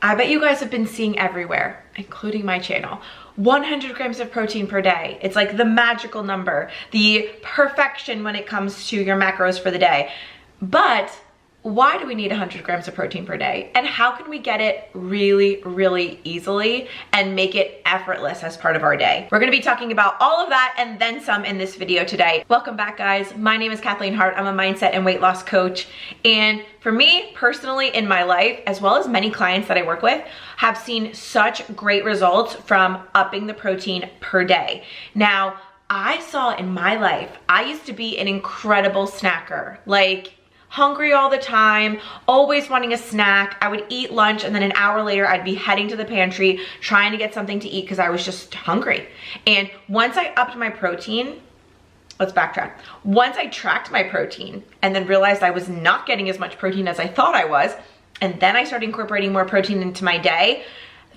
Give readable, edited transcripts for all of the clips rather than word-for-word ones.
I bet you guys have been seeing everywhere, including my channel, 100 grams of protein per day. It's like the magical number, the perfection when it comes to your macros for the day. But why do we need 100 grams of protein per day? And how can we get it really, really easily and make it effortless as part of our day? We're gonna be talking about all of that and then some in this video today. Welcome back, guys. My name is Kathleen Hart. I'm a mindset and weight loss coach. And for me personally in my life, as well as many clients that I work with, have seen such great results from upping the protein per day. Now, I saw in my life, I used to be an incredible snacker, like hungry all the time, always wanting a snack. I would eat lunch and then an hour later I'd be heading to the pantry trying to get something to eat because I was just hungry. And once I upped my protein, let's backtrack. Once I tracked my protein and then realized I was not getting as much protein as I thought I was, and then I started incorporating more protein into my day,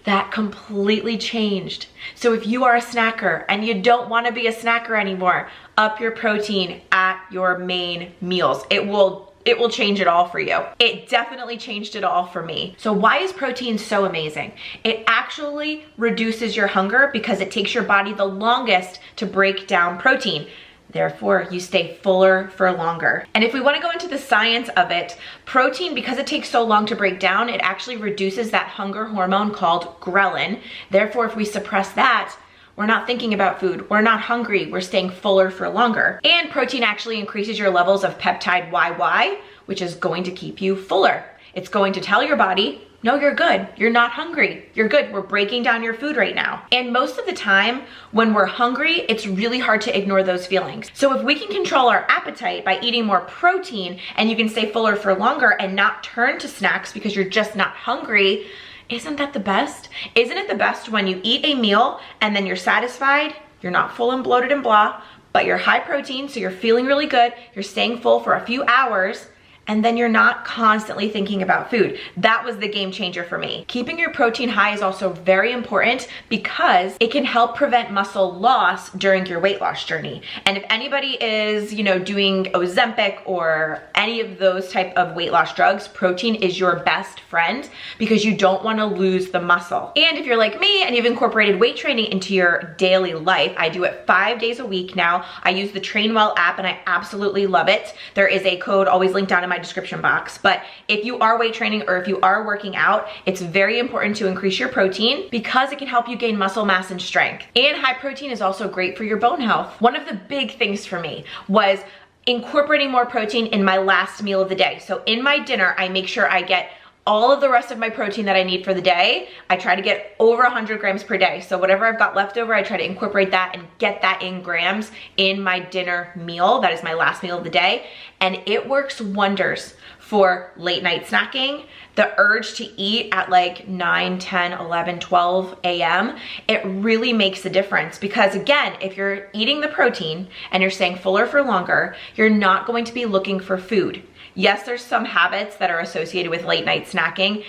that completely changed. So if you are a snacker and you don't want to be a snacker anymore, up your protein at your main meals. It will change it all for you. It definitely changed it all for me. So why is protein so amazing? It actually reduces your hunger because it takes your body the longest to break down protein. Therefore, you stay fuller for longer. And if we want to go into the science of it, protein, because it takes so long to break down, it actually reduces that hunger hormone called ghrelin. Therefore, if we suppress that, we're not thinking about food, we're not hungry, we're staying fuller for longer. And protein actually increases your levels of peptide YY, which is going to keep you fuller. It's going to tell your body, no, you're good, you're not hungry, you're good, we're breaking down your food right now. And most of the time, when we're hungry, it's really hard to ignore those feelings. So if we can control our appetite by eating more protein and you can stay fuller for longer and not turn to snacks because you're just not hungry, isn't that the best? Isn't it the best when you eat a meal and then you're satisfied, you're not full and bloated and blah, but you're high protein, so you're feeling really good, you're staying full for a few hours, and then you're not constantly thinking about food. That was the game changer for me. Keeping your protein high is also very important because it can help prevent muscle loss during your weight loss journey. And if anybody is, doing Ozempic or any of those type of weight loss drugs, protein is your best friend because you don't want to lose the muscle. And if you're like me and you've incorporated weight training into your daily life, I do it 5 days a week now. I use the Trainwell app and I absolutely love it. There is a code always linked down in my description box. But if you are weight training or if you are working out, it's very important to increase your protein because it can help you gain muscle mass and strength. And high protein is also great for your bone health. One of the big things for me was incorporating more protein in my last meal of the day. So in my dinner, I make sure I get all of the rest of my protein that I need for the day. I try to get over 100 grams per day. So whatever I've got left over, I try to incorporate that and get that in grams in my dinner meal. That is my last meal of the day. And it works wonders for late night snacking, the urge to eat at like 9, 10, 11, 12 a.m. It really makes a difference because again, if you're eating the protein and you're staying fuller for longer, you're not going to be looking for food. Yes, there's some habits that are associated with late night snacking,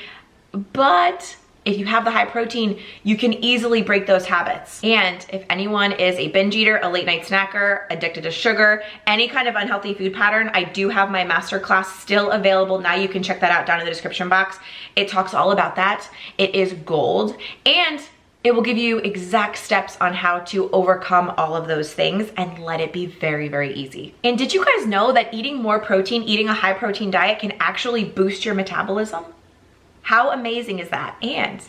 but if you have the high protein, you can easily break those habits. And if anyone is a binge eater, a late night snacker, addicted to sugar, any kind of unhealthy food pattern, I do have my masterclass still available. Now you can check that out down in the description box. It talks all about that. It is gold. And it will give you exact steps on how to overcome all of those things and let it be very, very easy. And did you guys know that eating more protein, eating a high protein diet can actually boost your metabolism? How amazing is that? And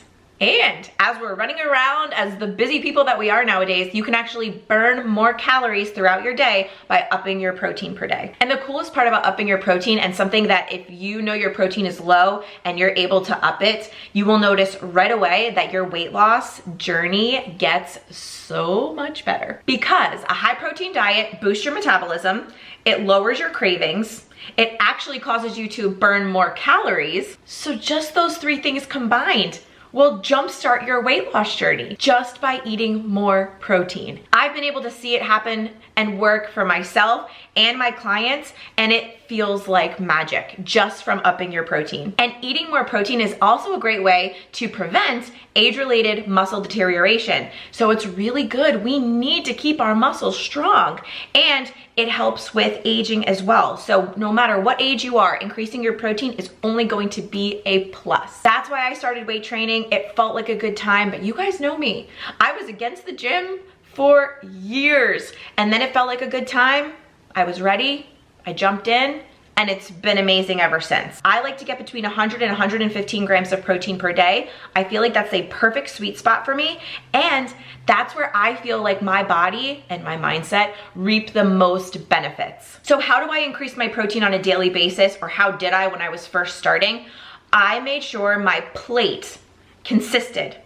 as we're running around as the busy people that we are nowadays, you can actually burn more calories throughout your day by upping your protein per day. And the coolest part about upping your protein, and something that if you know your protein is low and you're able to up it, you will notice right away that your weight loss journey gets so much better. Because a high protein diet boosts your metabolism, it lowers your cravings, it actually causes you to burn more calories. So just those three things combined will jumpstart your weight loss journey just by eating more protein. I've been able to see it happen and work for myself and my clients, and it feels like magic just from upping your protein. And eating more protein is also a great way to prevent age-related muscle deterioration. So it's really good. We need to keep our muscles strong, and it helps with aging as well. So no matter what age you are, increasing your protein is only going to be a plus. That's why I started weight training. It felt like a good time, but you guys know me. I was against the gym for years, and then it felt like a good time. I was ready, I jumped in, and it's been amazing ever since. I like to get between 100 and 115 grams of protein per day. I feel like that's a perfect sweet spot for me, and that's where I feel like my body and my mindset reap the most benefits. So how do I increase my protein on a daily basis, or how did I when I was first starting? I made sure my plate consisted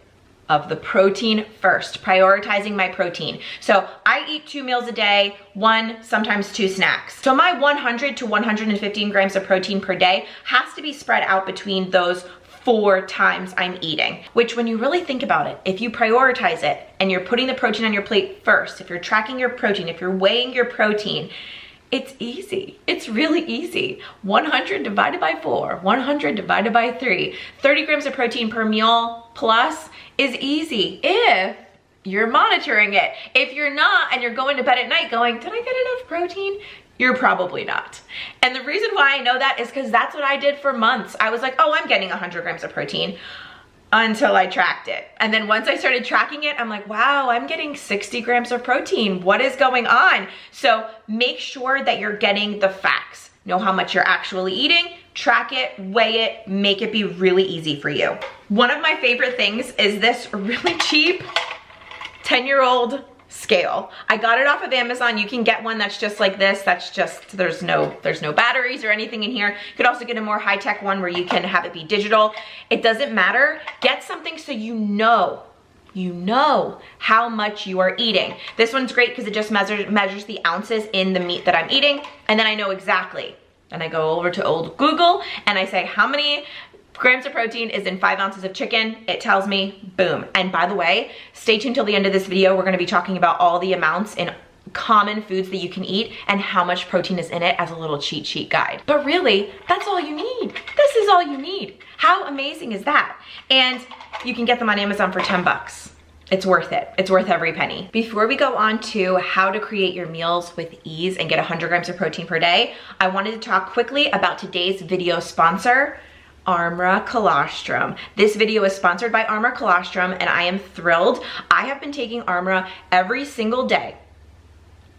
of the protein first, prioritizing my protein. So I eat 2 meals a day, 1, sometimes 2 snacks. So my 100 to 115 grams of protein per day has to be spread out between those 4 times I'm eating, which when you really think about it, if you prioritize it and you're putting the protein on your plate first, if you're tracking your protein, if you're weighing your protein, it's easy. It's really easy. 100 divided by 4, 100 divided by 3, 30 grams of protein per meal plus is easy if you're monitoring it. If you're not, and you're going to bed at night going, did I get enough protein? You're probably not. And the reason why I know that is because that's what I did for months. I was like, oh, I'm getting 100 grams of protein, until I tracked it. And then once I started tracking it, I'm like, wow, I'm getting 60 grams of protein. What is going on? So make sure that you're getting the facts. Know how much you're actually eating, track it, weigh it, make it be really easy for you. One of my favorite things is this really cheap 10-year-old scale. I got it off of Amazon. You can get one that's just like this. That's just, there's no batteries or anything in here. You could also get a more high-tech one where you can have it be digital. It doesn't matter. Get something so you know how much you are eating. This one's great because it just measures the ounces in the meat that I'm eating, and then I know exactly. And I go over to old Google and I say, how many grams of protein is in 5 ounces of chicken? It tells me, boom. And by the way, stay tuned till the end of this video. We're gonna be talking about all the amounts in common foods that you can eat and how much protein is in it as a little cheat sheet guide. But really, that's all you need. This is all you need. How amazing is that? And you can get them on Amazon for 10 bucks. It's worth it. It's worth every penny. Before we go on to how to create your meals with ease and get 100 grams of protein per day, I wanted to talk quickly about today's video sponsor, Armra Colostrum. This video is sponsored by Armra Colostrum, and I am thrilled. I have been taking Armra every single day,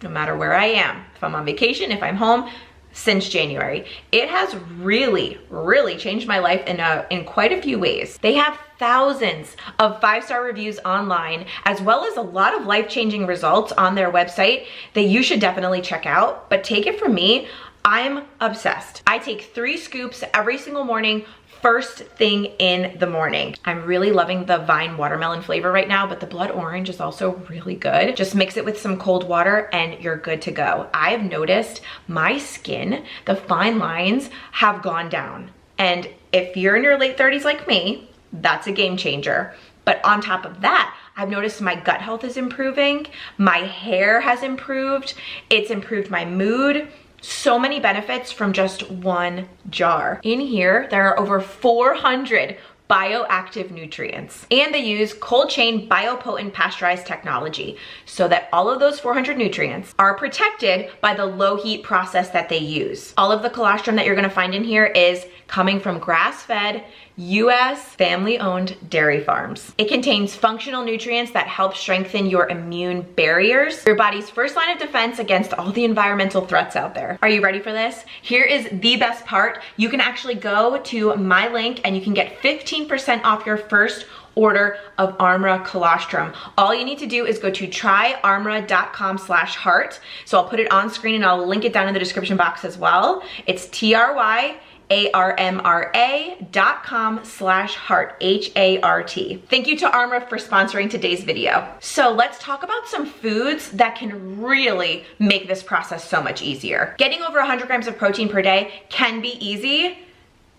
no matter where I am. If I'm on vacation, if I'm home, since January. It has really, really changed my life in quite a few ways. They have thousands of 5-star reviews online, as well as a lot of life-changing results on their website that you should definitely check out. But take it from me, I'm obsessed. I take 3 scoops every single morning, first thing in the morning. I'm really loving the vine watermelon flavor right now, but the blood orange is also really good. Just mix it with some cold water and you're good to go. I have noticed my skin, the fine lines have gone down. And if you're in your late 30s like me, that's a game changer. But on top of that, I've noticed my gut health is improving. My hair has improved. It's improved my mood. So many benefits from just one jar. In here, there are over 400 bioactive nutrients, and they use cold chain biopotent pasteurized technology so that all of those 400 nutrients are protected by the low heat process that they use. All of the colostrum that you're gonna find in here is coming from grass-fed, US family-owned dairy farms. It contains functional nutrients that help strengthen your immune barriers, your body's first line of defense against all the environmental threats out there. Are you ready for this? Here is the best part. You can actually go to my link and you can get 15% off your first order of Armra Colostrum. All you need to do is go to tryarmra.com/heart. So I'll put it on screen and I'll link it down in the description box as well. It's tryarmra.com/heart, H-A-R-T. Thank you to Armra for sponsoring today's video. So let's talk about some foods that can really make this process so much easier. Getting over 100 grams of protein per day can be easy,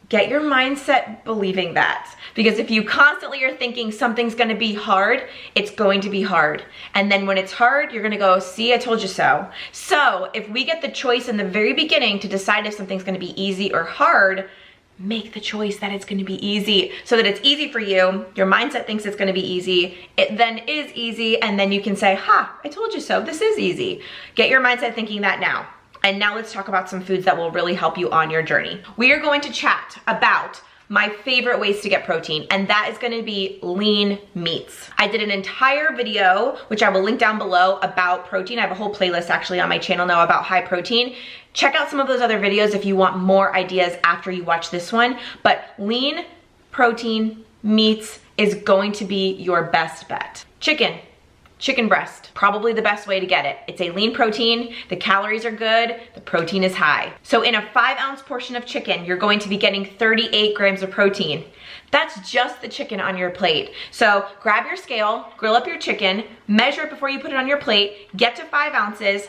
Get your mindset believing that. Because if you constantly are thinking something's gonna be hard, it's going to be hard. And then when it's hard, you're gonna go, see, I told you so. So if we get the choice in the very beginning to decide if something's gonna be easy or hard, make the choice that it's gonna be easy so that it's easy for you. Your mindset thinks it's gonna be easy. It then is easy, and then you can say, ha, I told you so, this is easy. Get your mindset thinking that now. And now let's talk about some foods that will really help you on your journey. We are going to chat about my favorite ways to get protein, and that is gonna be lean meats. I did an entire video, which I will link down below, about protein. I have a whole playlist actually on my channel now about high protein. Check out some of those other videos if you want more ideas after you watch this one. But lean protein meats is going to be your best bet. Chicken breast, probably the best way to get it. It's a lean protein, the calories are good, the protein is high. So in a 5-ounce portion of chicken, you're going to be getting 38 grams of protein. That's just the chicken on your plate. So grab your scale, grill up your chicken, measure it before you put it on your plate, get to 5 ounces,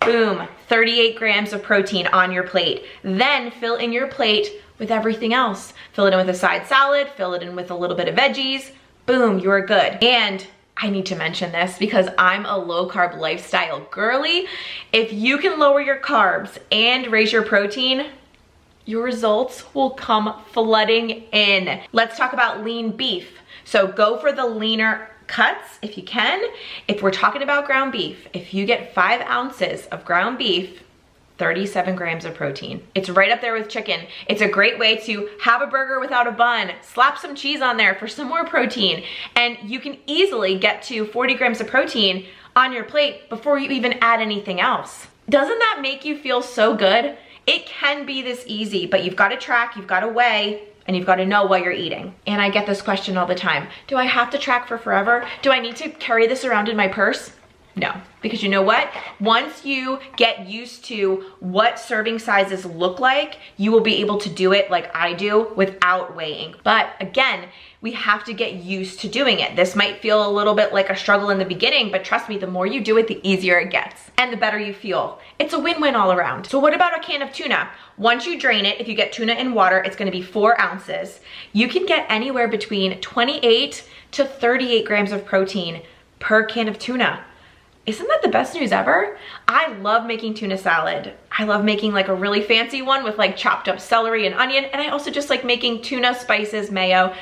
boom, 38 grams of protein on your plate. Then fill in your plate with everything else. Fill it in with a side salad, fill it in with a little bit of veggies, boom, you're good. And I need to mention this because I'm a low carb lifestyle girly. If you can lower your carbs and raise your protein, your results will come flooding in. Let's talk about lean beef. So go for the leaner cuts if you can. If we're talking about ground beef, if you get 5 ounces of ground beef, 37 grams of protein. It's right up there with chicken. It's a great way to have a burger without a bun, slap some cheese on there for some more protein, and you can easily get to 40 grams of protein on your plate before you even add anything else. Doesn't that make you feel so good? It can be this easy, but you've got to track, you've got to weigh, and you've got to know what you're eating. And I get this question all the time. Do I have to track for forever? Do I need to carry this around in my purse? No, because you know what? Once you get used to what serving sizes look like, you will be able to do it like I do without weighing. But again, we have to get used to doing it. This might feel a little bit like a struggle in the beginning, but trust me, the more you do it, the easier it gets and the better you feel. It's a win-win all around. So what about a can of tuna? Once you drain it, if you get tuna in water, it's gonna be 4 ounces. You can get anywhere between 28 to 38 grams of protein per can of tuna. Isn't that the best news ever? I love making tuna salad. I love making like a really fancy one with like chopped up celery and onion. And I also just like making tuna spices, mayo.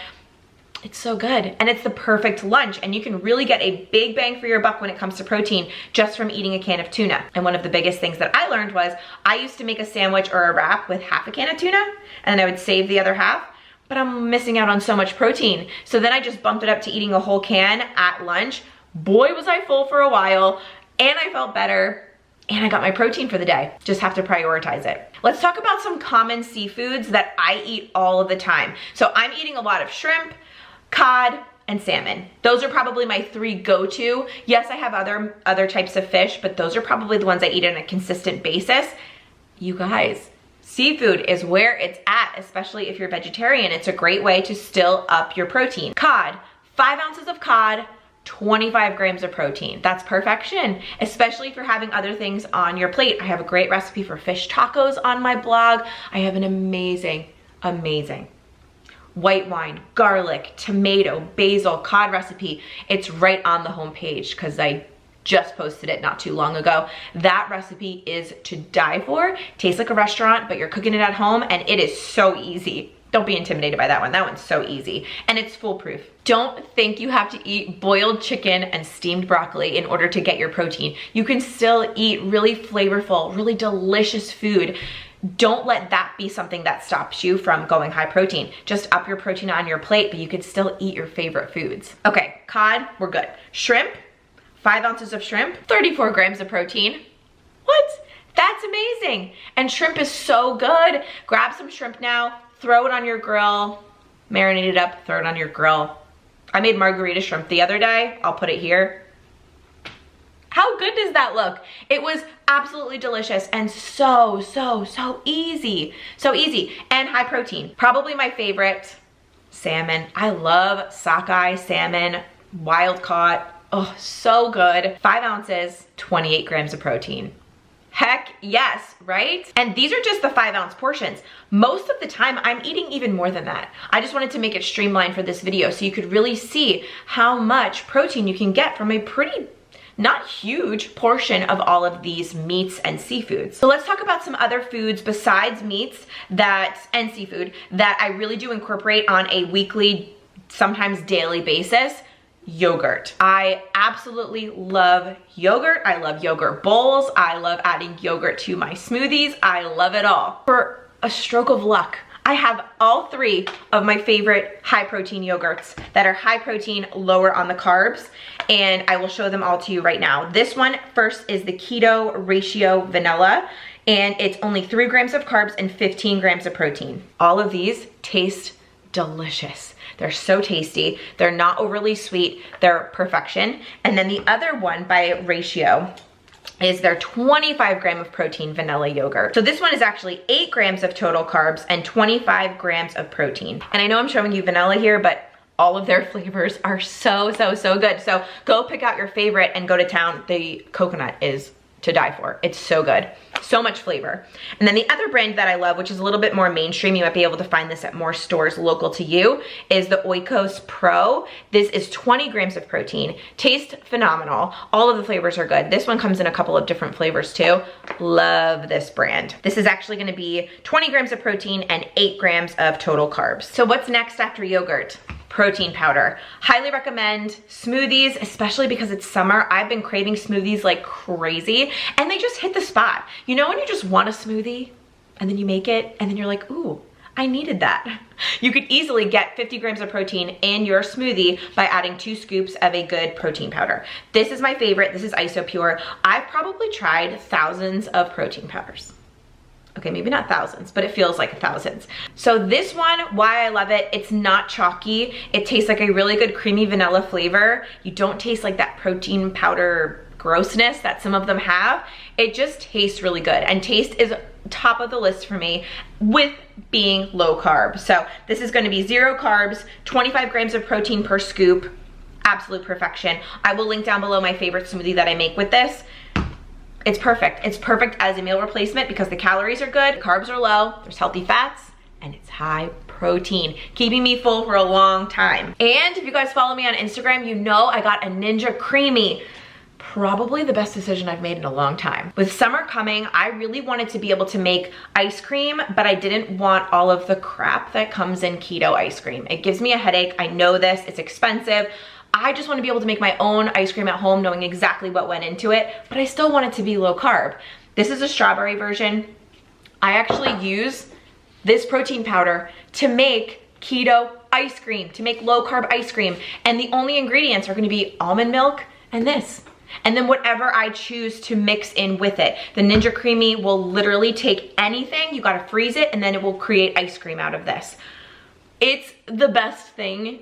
It's so good. And it's the perfect lunch. And you can really get a big bang for your buck when it comes to protein just from eating a can of tuna. And one of the biggest things that I learned was I used to make a sandwich or a wrap with half a can of tuna and then I would save the other half. But I'm missing out on so much protein. So then I just bumped it up to eating a whole can at lunch. Boy, was I full for a while, and I felt better, and I got my protein for the day. Just have to prioritize it. Let's talk about some common seafoods that I eat all of the time. So I'm eating a lot of shrimp, cod, and salmon. Those are probably my 3 go-to. Yes, I have other types of fish, but those are probably the ones I eat on a consistent basis. You guys, seafood is where it's at, especially if you're vegetarian. It's a great way to still up your protein. Cod, 5 ounces of cod, 25 grams of protein. That's perfection, especially if you're having other things on your plate. I have a great recipe for fish tacos on my blog. I have an amazing white wine, garlic, tomato, basil, cod recipe. It's right on the homepage because I just posted it not too long ago. That recipe is to die for. Tastes like a restaurant, but you're cooking it at home and it is so easy. Don't be intimidated by that one. That one's so easy and it's foolproof. Don't think you have to eat boiled chicken and steamed broccoli in order to get your protein. You can still eat really flavorful, really delicious food. Don't let that be something that stops you from going high protein. Just up your protein on your plate, but you can still eat your favorite foods. Okay, cod, we're good. Shrimp, 5 ounces of shrimp, 34 grams of protein. What? That's amazing. And shrimp is so good. Grab some shrimp now, throw it on your grill, marinate it up, throw it on your grill. I made margarita shrimp the other day. I'll put it here. How good does that look? It was absolutely delicious and so easy. So easy and high protein. Probably my favorite, salmon. I love sockeye salmon, wild caught. Oh, so good. 5 ounces, 28 grams of protein. Heck yes, right? And these are just the 5-ounce portions. Most of the time I'm eating even more than that. I just wanted to make it streamlined for this video so you could really see how much protein you can get from a pretty not huge portion of all of these meats and seafoods. So let's talk about some other foods besides meats and seafood that I really do incorporate on a weekly, sometimes daily basis. Yogurt. I absolutely love yogurt. I love yogurt bowls. I love adding yogurt to my smoothies. I love it all. For a stroke of luck, I have all 3 of my favorite high protein yogurts that are high protein, lower on the carbs, and I will show them all to you right now. This one first is the keto ratio vanilla, and it's only 3 grams of carbs and 15 grams of protein. All of these taste delicious. They're so tasty. They're not overly sweet. They're perfection. And then the other one by ratio is their 25 gram of protein vanilla yogurt. So this one is actually 8 grams of total carbs and 25 grams of protein. And I know I'm showing you vanilla here, but all of their flavors are so good. So go pick out your favorite and go to town. The coconut is to die for. It's so good. So much flavor. And then the other brand that I love, which is a little bit more mainstream, you might be able to find this at more stores local to you, is the Oikos Pro. This is 20 grams of protein. Tastes phenomenal. All of the flavors are good. This one comes in a couple of different flavors too. Love this brand. This is actually going to be 20 grams of protein and 8 grams of total carbs. So what's next after yogurt? Protein powder. Highly recommend smoothies, especially because it's summer. I've been craving smoothies like crazy, and they just hit the spot. You know when you just want a smoothie and then you make it and then you're like, ooh, I needed that. You could easily get 50 grams of protein in your smoothie by adding 2 scoops of a good protein powder. This is my favorite. This is IsoPure. I've probably tried thousands of protein powders. Okay, maybe not thousands, but it feels like thousands. So this one, why I love it, it's not chalky. It tastes like a really good creamy vanilla flavor. You don't taste like that protein powder grossness that some of them have. It just tastes really good, and taste is top of the list for me with being low carb. So this is gonna be 0 carbs, 25 grams of protein per scoop, absolute perfection. I will link down below my favorite smoothie that I make with this. It's perfect. It's perfect as a meal replacement because the calories are good, the carbs are low, there's healthy fats, and it's high protein, keeping me full for a long time. And if you guys follow me on Instagram, you know I got a Ninja Creamy. Probably the best decision I've made in a long time. With summer coming, I really wanted to be able to make ice cream, but I didn't want all of the crap that comes in keto ice cream. It gives me a headache. I know this, it's expensive. I just want to be able to make my own ice cream at home, knowing exactly what went into it, but I still want it to be low carb. This is a strawberry version. I actually use this protein powder to make keto ice cream, to make low carb ice cream. And the only ingredients are going to be almond milk and this. And then whatever I choose to mix in with it. The Ninja Creamy will literally take anything, you gotta freeze it, and then it will create ice cream out of this. It's the best thing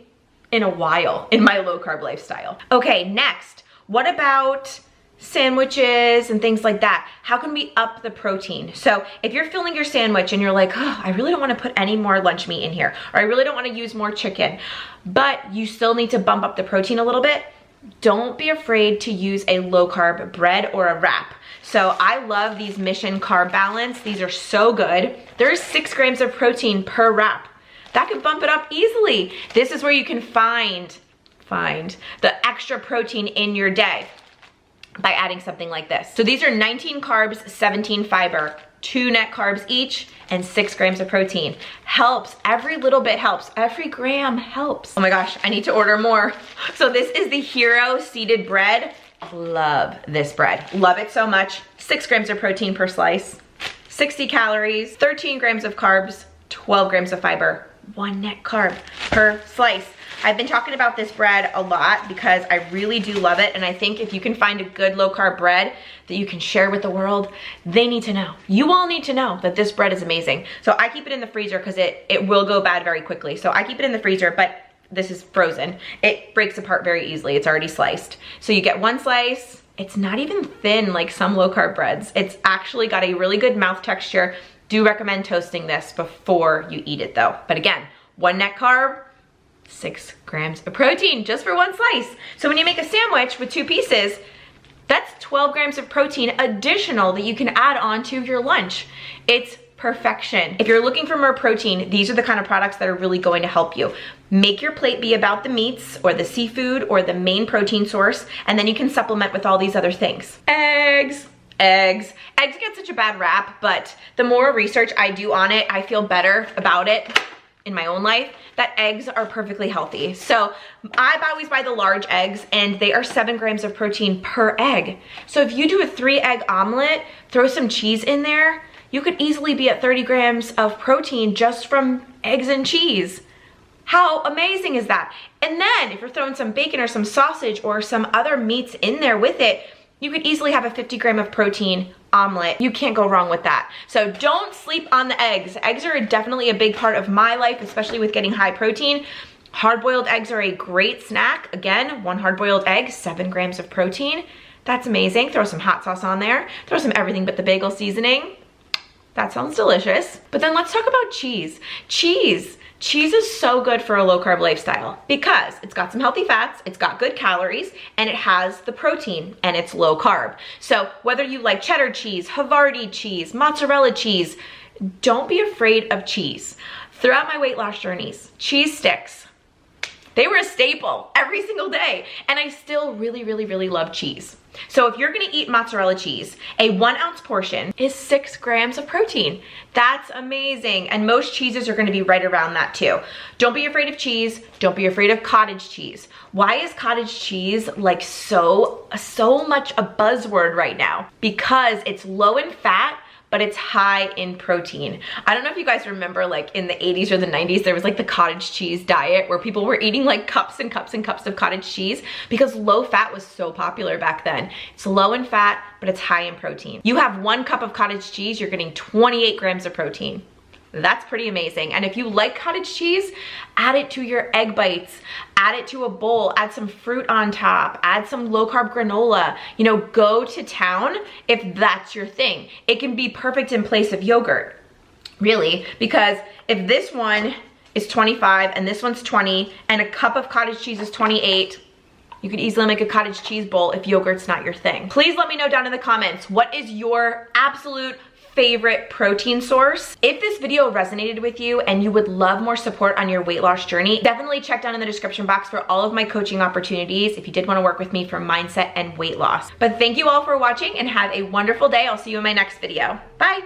in a while in my low carb lifestyle. Okay, next, what about sandwiches and things like that? How can we up the protein? So if you're filling your sandwich and you're like, oh, I really don't want to put any more lunch meat in here, or I really don't want to use more chicken, but you still need to bump up the protein a little bit, don't be afraid to use a low carb bread or a wrap. So I love these Mission Carb Balance. These are so good. There's 6 grams of protein per wrap. That could bump it up easily. This is where you can find the extra protein in your day by adding something like this. So these are 19 carbs, 17 fiber, 2 net carbs each, and 6 grams of protein. Helps, every little bit helps, every gram helps. Oh my gosh, I need to order more. So this is the Hero seeded bread. Love this bread, love it so much. 6 grams of protein per slice, 60 calories, 13 grams of carbs, 12 grams of fiber, 1 net carb per slice. I've been talking about this bread a lot because I really do love it, and I think if you can find a good low carb bread that you can share with the world, they need to know. You all need to know that this bread is amazing. So I keep it in the freezer because it will go bad very quickly. So I keep it in the freezer, but this is frozen. It breaks apart very easily. It's already sliced. So you get 1 slice. It's not even thin like some low carb breads. It's actually got a really good mouth texture. Do recommend toasting this before you eat it though. But again, 1 net carb, 6 grams of protein just for 1 slice. So when you make a sandwich with 2 pieces, that's 12 grams of protein additional that you can add on to your lunch. It's perfection. If you're looking for more protein, these are the kind of products that are really going to help you. Make your plate be about the meats or the seafood or the main protein source, and then you can supplement with all these other things. Eggs. Eggs get such a bad rap, but the more research I do on it, I feel better about it in my own life, that eggs are perfectly healthy. So I always buy the large eggs, and they are 7 grams of protein per egg. So if you do a 3-egg omelet, throw some cheese in there, you could easily be at 30 grams of protein just from eggs and cheese. How amazing is that? And then if you're throwing some bacon or some sausage or some other meats in there with it, you could easily have a 50 gram of protein omelet. You can't go wrong with that. So don't sleep on the eggs. Eggs are definitely a big part of my life, especially with getting high protein. Hard-boiled eggs are a great snack. Again, 1 hard-boiled egg, 7 grams of protein. That's amazing. Throw some hot sauce on there. Throw some everything but the bagel seasoning. That sounds delicious. But then let's talk about cheese. Cheese is so good for a low carb lifestyle because it's got some healthy fats, it's got good calories, and it has the protein, and it's low carb. So whether you like cheddar cheese, Havarti cheese, mozzarella cheese, don't be afraid of cheese. Throughout my weight loss journeys, cheese sticks, they were a staple every single day, and I still really love cheese. So if you're gonna eat mozzarella cheese, a 1 ounce portion is 6 grams of protein. That's amazing, and most cheeses are gonna be right around that too. Don't be afraid of cheese, don't be afraid of cottage cheese. Why is cottage cheese like so much a buzzword right now? Because it's low in fat, but it's high in protein. I don't know if you guys remember, like in the 80s or the 90s, there was like the cottage cheese diet where people were eating like cups and cups and cups of cottage cheese because low fat was so popular back then. It's low in fat, but it's high in protein. You have 1 cup of cottage cheese, you're getting 28 grams of protein. That's pretty amazing. And if you like cottage cheese, add it to your egg bites, add it to a bowl, add some fruit on top, add some low carb granola, you know, go to town if that's your thing. It can be perfect in place of yogurt, really, because if this one is 25 and this one's 20 and a cup of cottage cheese is 28, you could easily make a cottage cheese bowl if yogurt's not your thing. Please let me know down in the comments, what is your absolute favorite protein source? If this video resonated with you and you would love more support on your weight loss journey, definitely check down in the description box for all of my coaching opportunities if you did want to work with me for mindset and weight loss. But thank you all for watching and have a wonderful day. I'll see you in my next video. Bye.